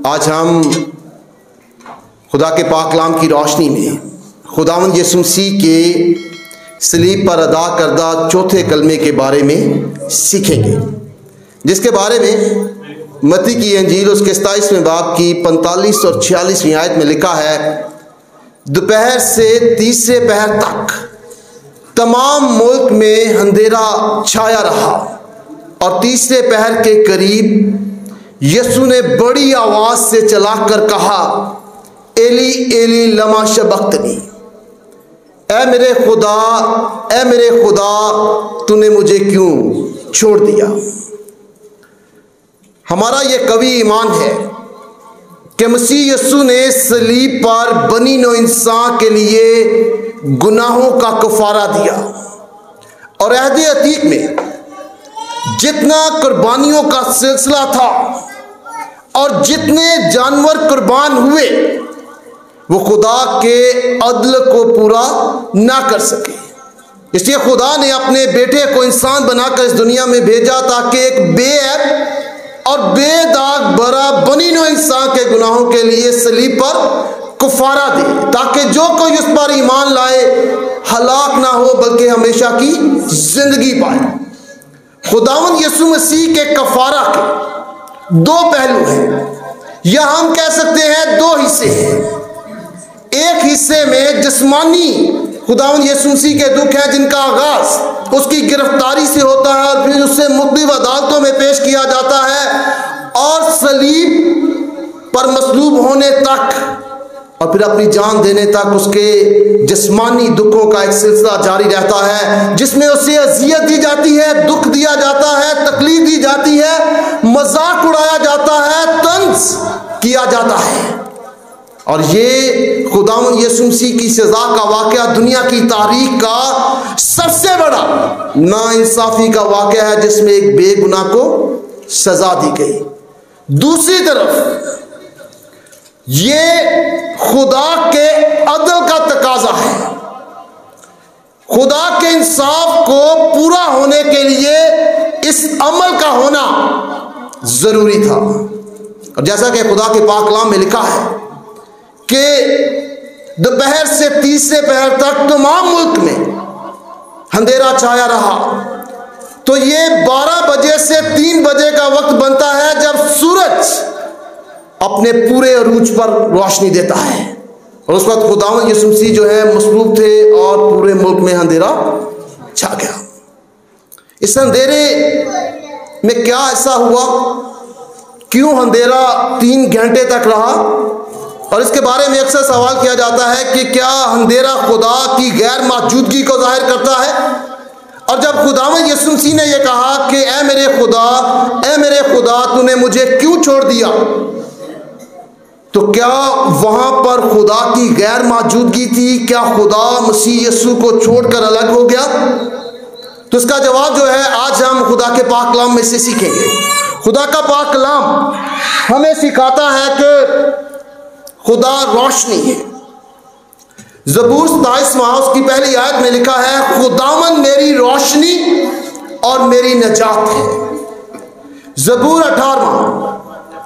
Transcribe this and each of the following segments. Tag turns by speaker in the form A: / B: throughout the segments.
A: आज हम खुदा के पाक कलाम की रोशनी में खुदावंद यीशु मसीह के सलीब पर अदा करदा चौथे कलमे के बारे में सीखेंगे, जिसके बारे में मत्ती की अंजील उसके 27वें बाब की 45 और 46वीं आयत में लिखा है, दोपहर से तीसरे पहर तक तमाम मुल्क में अंधेरा छाया रहा और तीसरे पहर के करीब यीशु ने बड़ी आवाज से चलाकर कहा, एली एली लमा शबक्तनी, ऐ मेरे खुदा तूने मुझे क्यों छोड़ दिया। हमारा यह कवि ईमान है कि मसीह यीशु ने सलीब पर बनी नौ इंसान के लिए गुनाहों का कफारा दिया और अहद अतीक में जितना कुर्बानियों का सिलसिला था और जितने जानवर कुर्बान हुए वो खुदा के अदल को पूरा ना कर सके, इसलिए खुदा ने अपने बेटे को इंसान बनाकर इस दुनिया में भेजा ताकि एक बेऐब और बेदाग बरा बनी नौ इंसान के गुनाहों के लिए सलीब पर कफारा दे, ताकि जो कोई उस पर ईमान लाए हलाक ना हो बल्कि हमेशा की जिंदगी पाए। खुदावंद यीशु मसीह के कफारा के दो पहलू हैं, या हम कह सकते हैं दो हिस्से हैं। एक हिस्से में जिस्मानी खुदावंद यीशु मसीह के दुख हैं, जिनका आगाज उसकी गिरफ्तारी से होता है और फिर उससे मुख्तलिफ अदालतों में पेश किया जाता है और सलीब पर मसलूब होने तक और फिर अपनी जान देने तक उसके जिस्मानी दुखों का एक सिलसिला जारी रहता है, जिसमें उसे अजियत दी जाती है, दुख दिया जाता है, तकलीफ दी जाती है, मजाक उड़ाया जाता है, तंज किया जाता है। और ये खुदावंद यीशु मसीह की सजा का वाकया दुनिया की तारीख का सबसे बड़ा नाइंसाफी का वाकया है, जिसमें एक बेगुनाह को सजा दी गई। दूसरी तरफ ये खुदा के अदल का तकाजा है, खुदा के इंसाफ को पूरा होने के लिए इस अमल का होना जरूरी था। और जैसा कि खुदा के पाक कलाम में लिखा है कि दोपहर से तीसरे पहर तक तमाम मुल्क में अंधेरा छाया रहा, तो ये 12 बजे से 3 बजे का वक्त बनता है जब सूरज अपने पूरे अरूज पर रोशनी देता है। और उस वक्त खुदावंद यीशु मसीह जो है मसरूफ थे और पूरे मुल्क में अंधेरा छा गया। इस अंधेरे में क्या ऐसा हुआ, क्यों अंधेरा 3 घंटे तक रहा, और इसके बारे में अक्सर सवाल किया जाता है कि क्या अंधेरा खुदा की गैर मौजूदगी को जाहिर करता है। और जब खुदावंद यीशु मसीह ने यह कहा कि ऐ मेरे खुदा तूने मुझे क्यों छोड़ दिया, तो क्या वहां पर खुदा की गैर मौजूदगी थी? क्या खुदा मसीह यीशु को छोड़कर अलग हो गया? तो इसका जवाब जो है आज हम खुदा के पाक कलाम में से सीखेंगे। खुदा का पाक कलाम हमें सिखाता है कि खुदा रोशनी है। ज़बूर 27वां उसकी पहली आयत में लिखा है, खुदावंद मेरी रोशनी और मेरी नजात है। ज़बूर 18वां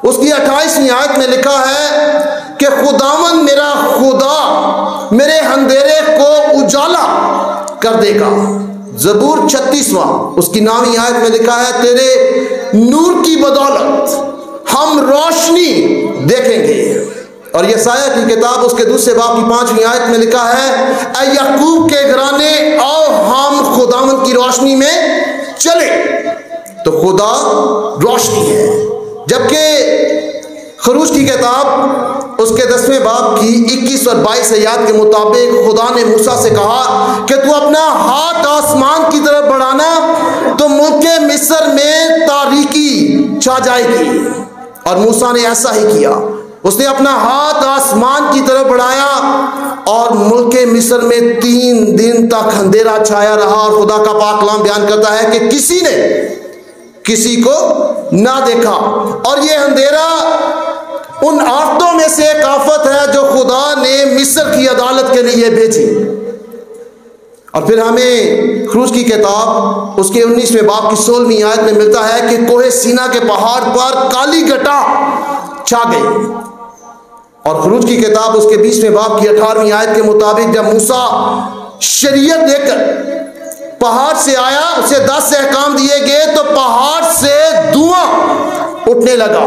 A: उसकी 28वीं आयत में लिखा है कि खुदावंद मेरा खुदा मेरे अंधेरे को उजाला कर देगा। ज़बूर 36वां उसकी 9वीं आयत में लिखा है, तेरे नूर की बदौलत हम रोशनी देखेंगे। और यशायाह की किताब उसके दूसरे बाब की 5वीं आयत में लिखा है, ऐ याकूब के घराने आओ हम खुदावंद की रोशनी में चले। तो खुदा रोशनी है। जबकि खरूज की किताब उसके 10वें बाब की 21 और 22 आयत के मुताबिक खुदा ने मूसा से कहा कि तू अपना हाथ आसमान की तरफ बढ़ाना तो मुल्क मिस्र में तारीकी छा जाएगी। और मूसा ने ऐसा ही किया, उसने अपना हाथ आसमान की तरफ बढ़ाया और मुल्क मिस्र में 3 दिन तक अंधेरा छाया रहा। और खुदा का पाक कलाम बयान करता है कि किसी ने किसी को ना देखा। और ये अंधेरा उन आफतों में से एक आफत है जो खुदा ने मिस्र की अदालत के लिए भेजी। और फिर हमें खरूज की किताब उसके 19वें बाब की 16वीं आयत में मिलता है कि कोहे सीना के पहाड़ पर काली घटा छा गई। और खरूज की किताब उसके 20वें बाब की 18वीं आयत के मुताबिक जब मूसा शरीयत लेकर पहाड़ से आया, उसे 10 अहकाम दिए गए, तो पहाड़ से धुआं उठने लगा।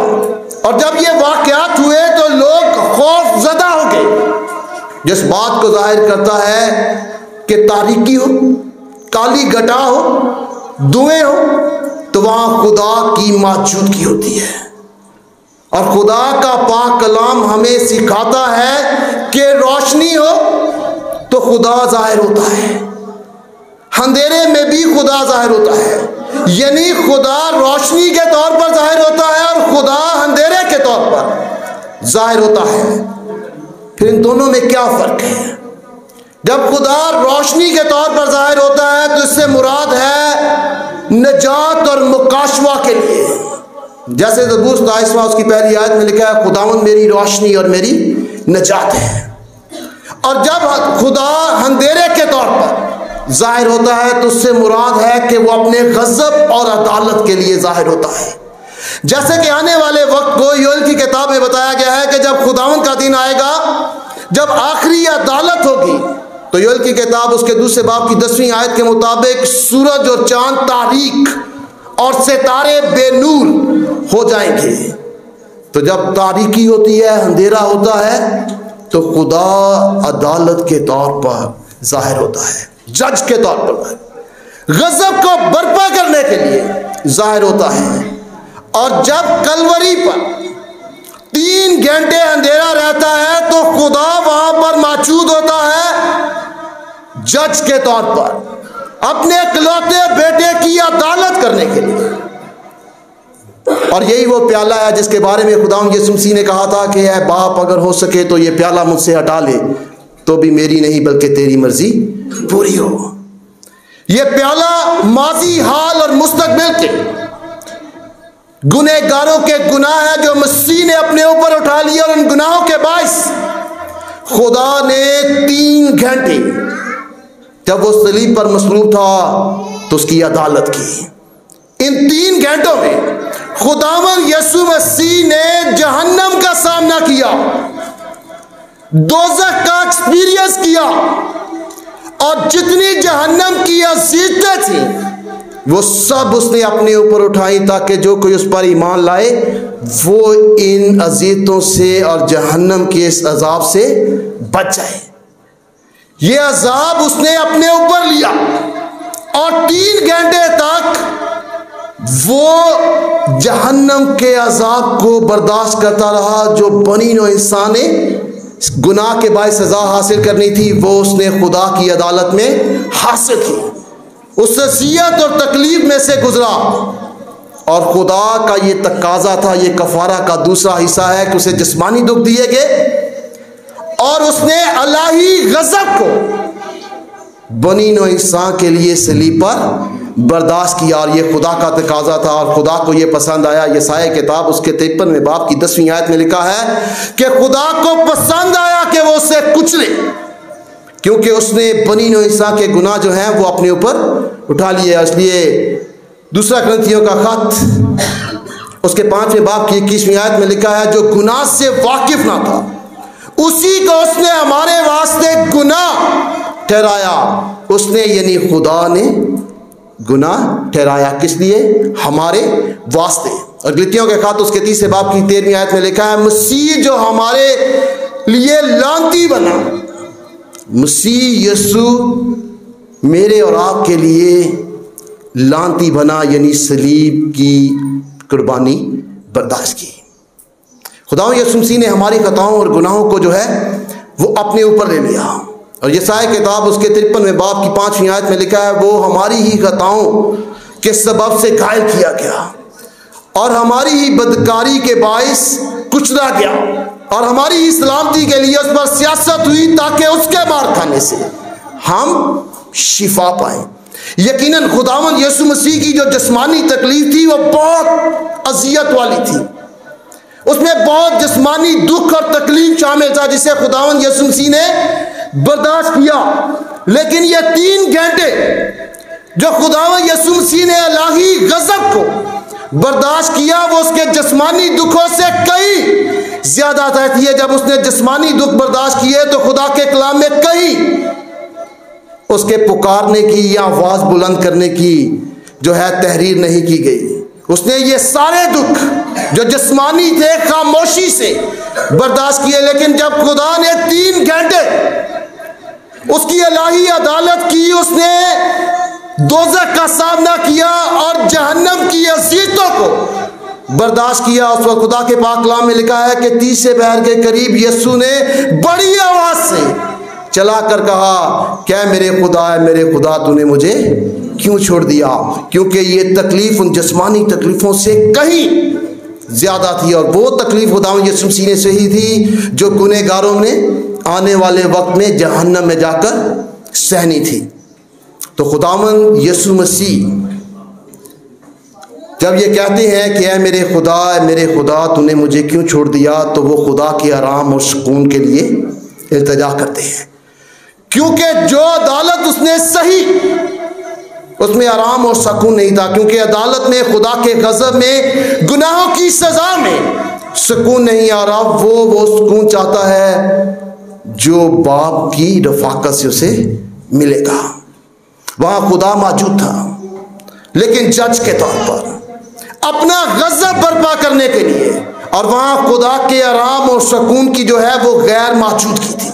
A: और जब ये वाकयात हुए तो लोग खौफजदा हो गए, जिस बात को जाहिर करता है कि तारीकी हो, काली घटा हो, धुएं हो, तो वहां खुदा की मौजूदगी होती है। और खुदा का पाक कलाम हमें सिखाता है कि रोशनी हो तो खुदा जाहिर होता है, अंधेरे में भी खुदा जाहिर होता है। यानी खुदा रोशनी के तौर पर जाहिर होता है और खुदा अंधेरे के तौर पर जाहिर होता है। फिर इन दोनों में क्या फर्क है? जब खुदा रोशनी के तौर पर जाहिर होता है तो इससे मुराद है नजात और मुकाशवा के लिए। जैसे ज़बूर 27 उसकी पहली आयत में लिखा है, खुदावंद मेरी रोशनी और मेरी नजात है। और जब खुदा अंधेरे के तौर पर जाहिर होता है तो उससे मुराद है कि वो अपने गजब और अदालत के लिए जाहिर होता है। जैसे कि आने वाले वक्त को योएल की किताब में बताया गया है कि जब खुदावंद का दिन आएगा, जब आखिरी अदालत होगी, तो योएल की किताब उसके 2 बाब की 10वीं आयत के मुताबिक सूरज और चांद तारीक और सितारे बेनूर हो जाएंगे। तो जब तारीकी होती है, अंधेरा होता है, तो खुदा अदालत के तौर पर जाहिर होता है, जज के तौर पर, गजब को बर्पा करने के लिए जाहिर होता है। और जब कलवरी पर 3 घंटे अंधेरा रहता है तो खुदा वहां पर मौजूद होता है जज के तौर पर, अपने इकलौते बेटे की अदालत करने के लिए। और यही वो प्याला है जिसके बारे में खुदावंद यीशु मसीह ने कहा था कि ऐ बाप, अगर हो सके तो ये प्याला मुझसे हटा ले, तो भी मेरी नहीं बल्कि तेरी मर्जी पूरी हो। ये प्याला माजी, हाल और मुस्तकबिल के गुनहगारों के गुनाह है जो मसीह ने अपने ऊपर उठा लिया, और उन गुनाहों के बाइस खुदा ने 3 घंटे जब वो सलीब पर मसरूफ था तो उसकी अदालत की। इन 3 घंटों में खुदावंद यीशु मसीह ने जहन्नम का सामना किया, दोज़ख का एक्सपीरियंस किया, और जितनी जहन्नम की अज़ीज़तें थी वो सब उसने अपने ऊपर उठाई, ताकि जो कोई उस पर ईमान लाए वो इन अज़ीज़तों से और जहन्नम के इस अजाब से बच जाए। ये अजाब उसने अपने ऊपर लिया और 3 घंटे तक वो जहन्नम के अजाब को बर्दाश्त करता रहा। जो बनी नौ इंसान ने गुनाह के बायस सजा हासिल करनी थी, वो उसने खुदा की अदालत में हासिल की। उस अज़ियत और तकलीफ में से गुजरा, और खुदा का ये तकाजा था, ये कफारा का दूसरा हिस्सा है कि उसे जिस्मानी दुख दिए गए और उसने अलाही गज़ब को बनी नौ इंसान के लिए सलीब पर बर्दाश्त किया। और ये खुदा का तकाजा था और खुदा को ये पसंद आया। यशायाह किताब उसके 53वें बाब की 10वीं आयत में लिखा है कि खुदा को पसंद आया कि वो उसे कुचले, क्योंकि उसने बनी नौ इंसान के गुनाह जो हैं वो अपने ऊपर उठा लिए। इसलिए 2 कुरिन्थियों का खत उसके 5वें बाब की 21वीं आयत में लिखा है, जो गुनाह से वाकिफ ना था उसी को उसने हमारे वास्ते गुनाह ठहराया। उसने यानी खुदा ने गुनाह ठहराया, किस लिए? हमारे वास्ते। और गलतियों के खत उसके 30 बाब की 13वीं आयत में लिखा है, मसीह जो हमारे लिए लानती बना, मसीह यीशु मेरे और आपके लिए लानती बना, यानी सलीब की कुर्बानी बर्दाश्त की। खुदावंद यीशु मसीह ने हमारी खताओं और गुनाहों को जो है वो अपने ऊपर ले लिया। और यशायाह किताब उसके 53वें बाब की 5वीं आयत में लिखा है, वो हमारी ही खताओं के सबब से घायल किया गया और हमारी ही बदकारी के बाइस कुचला गया, और हमारी ही सलामती के लिए उस पर सियासत हुई, ताकि उसके मार खाने से हम शिफा पाएं। यकीनन खुदावंद यीशु मसीह की जो जिस्मानी तकलीफ थी वो बहुत अजियत वाली थी, उसमें बहुत जिस्मानी दुख और तकलीफ शामिल था, जिसे खुदावंद यीशु मसीह ने बर्दाश्त किया। लेकिन ये 3 घंटे जो खुदावंद यीशु मसीह ने इलाही गजब को बर्दाश्त किया, वो उसके जिस्मानी दुखों से कई ज्यादा रहती है। जब उसने जिस्मानी दुख बर्दाश्त किए तो खुदा के कलाम में कई उसके पुकारने की या आवाज बुलंद करने की जो है तहरीर नहीं की गई। उसने ये सारे दुख जो जिस्मानी थे खामोशी से बर्दाश्त किए, लेकिन जब खुदा ने 3 घंटे उसकी इलाही अदालत की, उसने दोज़ख का सामना किया और जहन्नम की अज़ीज़ों को बर्दाश्त किया। उस वक्त खुदा के पाक कलाम में लिखा है कि 30 पहर के करीब यीशु ने बड़ी आवाज से चला कर कहा, क्या मेरे खुदा है, मेरे खुदा तूने मुझे क्यों छोड़ दिया? क्योंकि ये तकलीफ उन जिस्मानी तकलीफों से कहीं ज्यादा थी, और वो तकलीफ खुदावंद यीशु मसीह ने सही थी जो गुनहगारों ने आने वाले वक्त में जहन्नम में जाकर सहनी थी। तो खुदावंद यीशु मसीह जब ये कहते हैं कि ऐ मेरे खुदा तूने मुझे क्यों छोड़ दिया, तो वो खुदा के आराम और सुकून के लिए इल्तिजा करते हैं, क्योंकि जो अदालत उसने सही उसमें आराम और सुकून नहीं था। क्योंकि अदालत में खुदा के गजब में गुनाहों की सजा में सुकून नहीं आ रहा, वो सुकून चाहता है जो बाप की रफाकत से उसे मिलेगा। वहां खुदा मौजूद था, लेकिन जज के तौर पर अपना गजब बर्पा करने के लिए, और वहां खुदा के आराम और सुकून की जो है वो गैर मौजूदगी थी,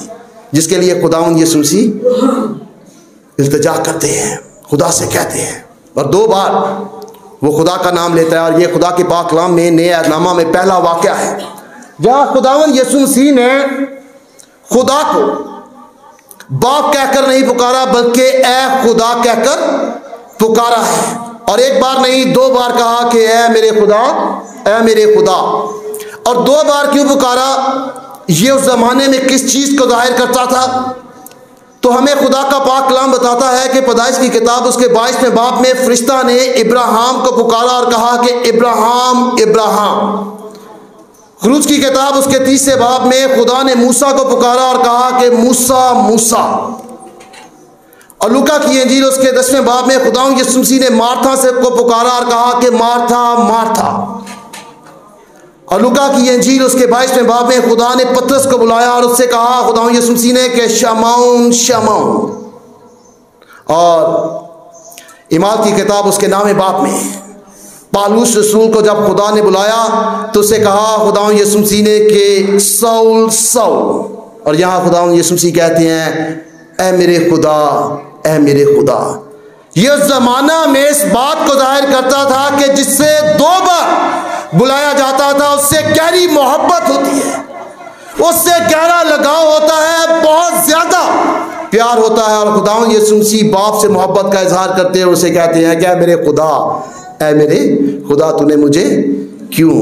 A: जिसके लिए खुदावंद यीशु मसीह इल्तिजा करते हैं, खुदा से कहते हैं। और 2 बार वो खुदा का नाम लेता है, और ये खुदा के पाक कलाम में नए नामा में पहला वाक़या है जहां खुदावंद यीशु मसीह ने खुदा को बाप कहकर नहीं पुकारा, बल्कि ए खुदा कहकर पुकारा है। और 1 बार नहीं 2 बार कहा कि ए मेरे खुदा, ए मेरे खुदा। और 2 बार क्यों पुकारा? ये उस जमाने में किस चीज को जाहिर करता था? तो हमें खुदा का पाक कलाम बताता है कि पैदाइश की किताब उसके 22वें बाब में फरिश्ता ने इब्राहिम को पुकारा और कहा कि इब्राहिम इब्राहिम। खुरूज की किताब उसके 30वें बाब में खुदा ने मूसा को पुकारा और कहा कि मूसा मूसा। और लूका की इंजील उसके 10वें बाब में खुदावंद यीशु मसीह ने मार्था से को पुकारा और कहा कि मार्था मार्था। और लूका की इंजील उसके 22वें बाब में खुदा ने पतरस को बुलाया और उससे कहा खुदावंद यीशु मसीह ने कि शमौन शमौन। और इमाल की किताब उसके 9वें बाब में पालूस रसूल को जब खुदा ने बुलाया तो उसे कहा खुदावंद यीशु मसीह ने कि सौल सौल। और यहाँ खुदावंद यीशु मसीह कहते हैं ए मेरे खुदा, ए मेरे खुदा। यह जमाना में इस बात को जाहिर करता था कि जिससे 2 बार बुलाया जाता था उससे गहरी मोहब्बत होती है, उससे गहरा लगाव होता है, बहुत ज्यादा प्यार होता है। और खुदावंद यीशु मसीह बाप से मोहब्बत का इजहार करते हैं, उसे कहते हैं क्या मेरे खुदा, ऐ मेरे खुदा तूने मुझे क्यों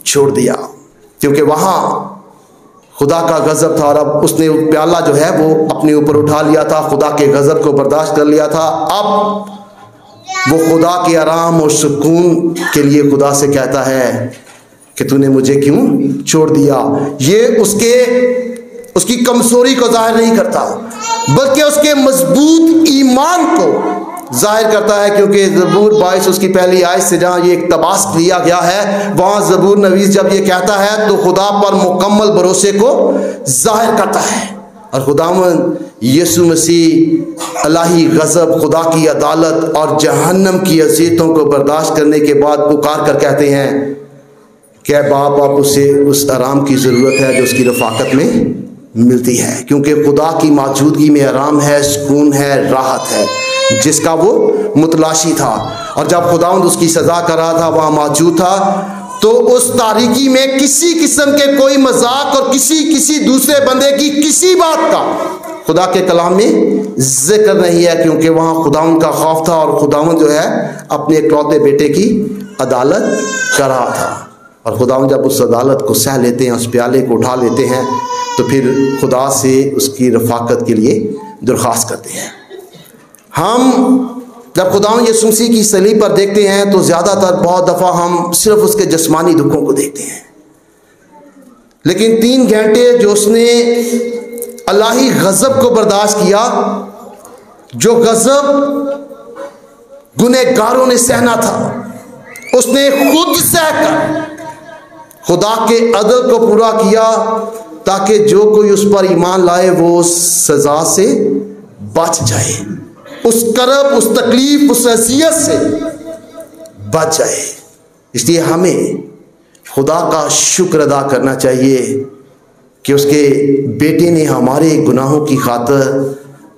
A: छोड़ दिया? क्योंकि वहां खुदा का गजब था और अब उसने प्याला जो है वो अपने ऊपर उठा लिया था, खुदा के गजब को बर्दाश्त कर लिया था। अब वो खुदा के आराम और सुकून के लिए खुदा से कहता है कि तूने मुझे क्यों छोड़ दिया। ये उसकी कमजोरी को जाहिर नहीं करता, बल्कि उसके मजबूत ईमान को जाहिर करता है। क्योंकि ज़बूर 22 उसकी पहली आयत से जहाँ ये इक़्तिबास किया गया है, वहाँ ज़बूर नवीस जब ये कहता है तो खुदा पर मुकम्मल भरोसे को जाहिर करता है। और खुदावंद यीशु मसीह इलाही गज़ब, खुदा की अदालत और जहन्नम की अज़ियतों को बर्दाश्त करने के बाद पुकार कर कहते हैं क्या बाप आप उसे उस आराम की ज़रूरत है जो उसकी रफ़ाकत में मिलती है। क्योंकि खुदा की मौजूदगी में आराम है, सुकून है, राहत है, जिसका वो मुतलाशी था। और जब खुदावंद उसकी सज़ा कर रहा था, वहाँ मौजूद था, तो उस तारीकी में किसी किस्म के कोई मजाक और किसी दूसरे बंदे की किसी बात का खुदा के कलाम में जिक्र नहीं है। क्योंकि वहाँ खुदावंद का खौफ था और खुदावंद जो है अपने इकलौते बेटे की अदालत कर रहा था। और खुदावंद जब उस अदालत को सह लेते हैं, उस प्याले को उठा लेते हैं, तो फिर खुदा से उसकी रफ़ाकत के लिए दरख्वास्त करते हैं। हम जब खुदावंद यीशु मसीह की सलीब पर देखते हैं तो ज़्यादातर बहुत दफ़ा हम सिर्फ उसके जिस्मानी दुखों को देखते हैं, लेकिन 3 घंटे जो उसने इलाही गज़ब को बर्दाश्त किया, जो गजब गुनहगारों ने सहना था, उसने खुद सहकर खुदा के अदल को पूरा किया, ताकि जो कोई उस पर ईमान लाए वो सजा से बच जाए, उस करब, उस तकलीफ, उस अज़ियत से बच जाए। इसलिए हमें खुदा का शुक्र अदा करना चाहिए कि उसके बेटे ने हमारे गुनाहों की खातिर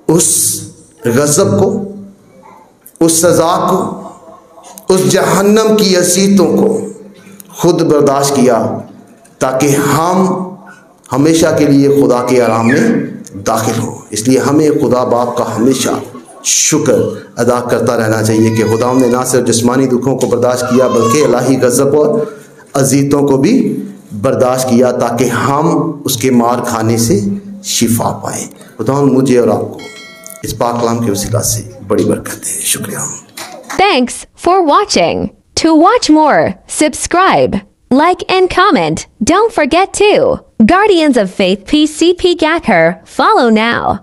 A: उस गज़ब को, उस सज़ा को, उस जहन्नम की अज़ीतों को खुद बर्दाश्त किया, ताकि हम हमेशा के लिए खुदा के आराम में दाखिल हों। इसलिए हमें खुदा बाप का हमेशा शुक्र अदा करता रहना चाहिए कि खुदा ने ना सिर्फ जिस्मानी दुखों को बर्दाश्त किया, बल्कि इलाही गज़ब और अज़ीतों को भी बर्दाश्त किया, ताकि हम उसके मार खाने से शिफा पाएँ। खुदा मुझे और आपको इस पाक कलाम के वसीला से बड़ी बरकत दे। शुक्रिया।
B: Thanks for watching. To watch more, subscribe, like and comment. Don't forget to Guardians of Faith PCP Gacker. Follow now.